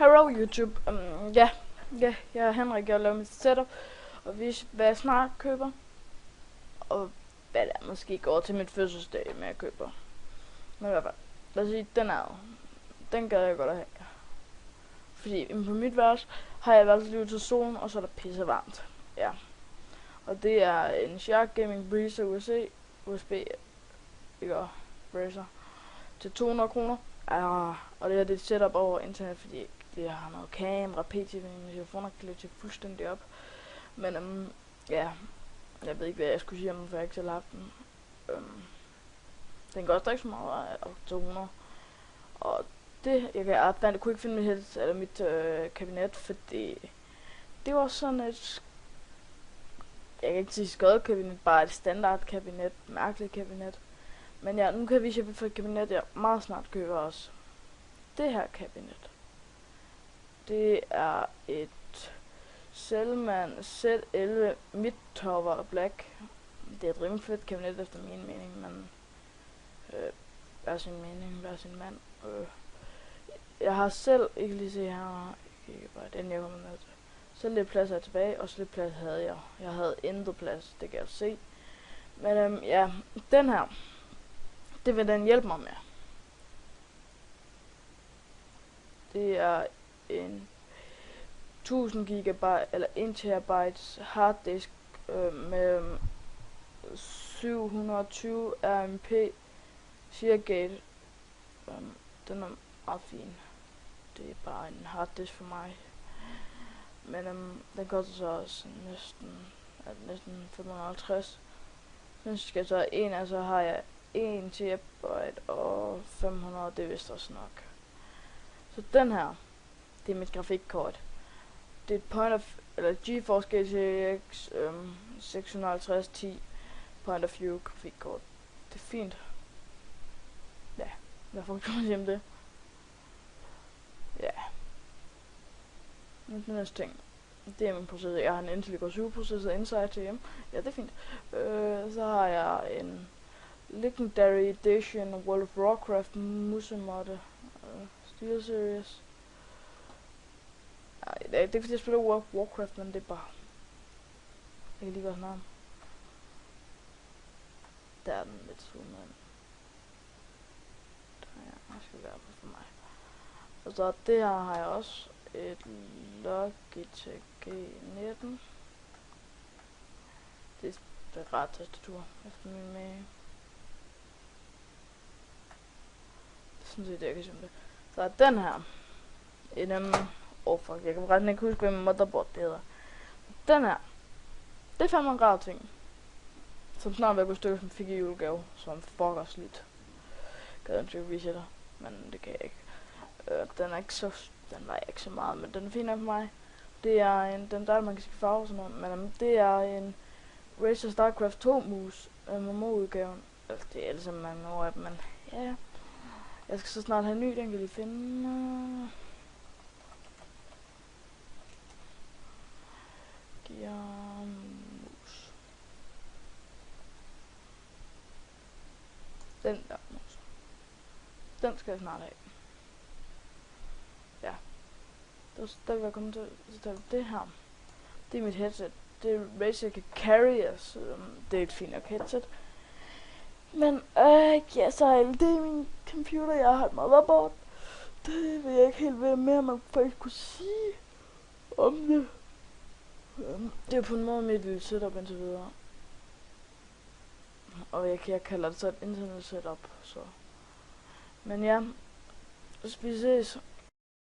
Hello YouTube. Jeg er Henrik, jeg laver mit setup og vise hvad jeg snart køber. Og hvad der måske går til mit fødselsdag med jeg køber. Men i hvert fald, lad os sige, den gad jeg godt at have. Fordi på mit værelse har jeg valgt lige til solen, og så er der pisse varmt. Ja. Og det er en Shark Gaming Breezer USB Razer til 200 kroner. Og det her det er et setup over internet, fordi det har noget kamera, PTV, mikrofoner kan løbe fuldstændig op. Men ja, jeg ved ikke hvad jeg skulle sige om den, for jeg har ikke selv haft den. Den koster ikke så meget, 200. Og det, jeg kunne ikke finde mit headset, eller mit kabinet, fordi det var sådan et, jeg kan ikke sige skadekabinet, bare et standard kabinet, mærkeligt kabinet. Men ja, nu kan jeg vise jer for et kabinet, jeg meget snart køber også. Det her kabinet, det er et Selman Z11 Mid-Tower Black. Det er et rimelig fedt kabinet efter min mening, men hver sin mening, hver sin mand. Jeg har selv, ikke lige se her, den jeg kommer med til. Så lidt plads er tilbage, og så lidt plads havde jeg. Jeg havde intet plads, det kan jeg se. Men ja, den her, det vil den hjælpe mig med. Det er en 1000 gigabyte eller 1 terabyte harddisk med 720 RMP Seagate. Den er meget fin. Det er bare en harddisk for mig. Men den koster så også næsten 550. Så skal jeg så en, altså har jeg 1 terabyte og 500, det er vist også nok. Så den her, det er mit grafikkort. Det er et GeForce GTX 65010 point of view grafikkort. Det er fint. Ja, hvad får jeg sige om det? Ja. Den næste ting, det er min processor. Jeg har en Intel Core 7 processor inside til hjemme. Ja, det er fint. Så har jeg en Legendary Edition World of Warcraft musemåtte. Steel Series. Nej, det er ikke fordi jeg spiller World of Warcraft, men det er bare, jeg kan lige godt snart. Der er den lidt zoomet ind. Der skal være på for mig. Og så det her har jeg også et Logitech G19. Det er ret tastatur efter min mening. Det er sådan set det jeg kan sige om det. Så er den her en fuck, jeg kan faktisk ikke huske hvad motherboard det hedder. Den her, det er fandme en rar ting, som snart vil gå stykke, som fik i julegave, som fucker slidt. Kan jeg ikke vise dig, men det kan jeg ikke. Den er ikke så, den var ikke så meget, men den er fin af for mig. Det er den der man kan skifte farve og sådan noget, men det er en Razer StarCraft 2 mus, MMO-udgaven. Altså, det er alle sammen MMO af dem, men ja. Jeg skal så snart have en ny, den kan lige finde. Mus. Den der mus. Den skal jeg snart have. Ja. Der vil jeg komme til det her. Det er mit headset. Det er Razer kan carry, altså, det er et fint nok headset. Men ja, så er det min computer, jeg har et motherboard. Det vil jeg ikke helt være med, man faktisk kunne sige om det. Det er på en måde mit lille setup indtil videre. Og jeg kalder det så et internet setup, så. Men ja, vi ses.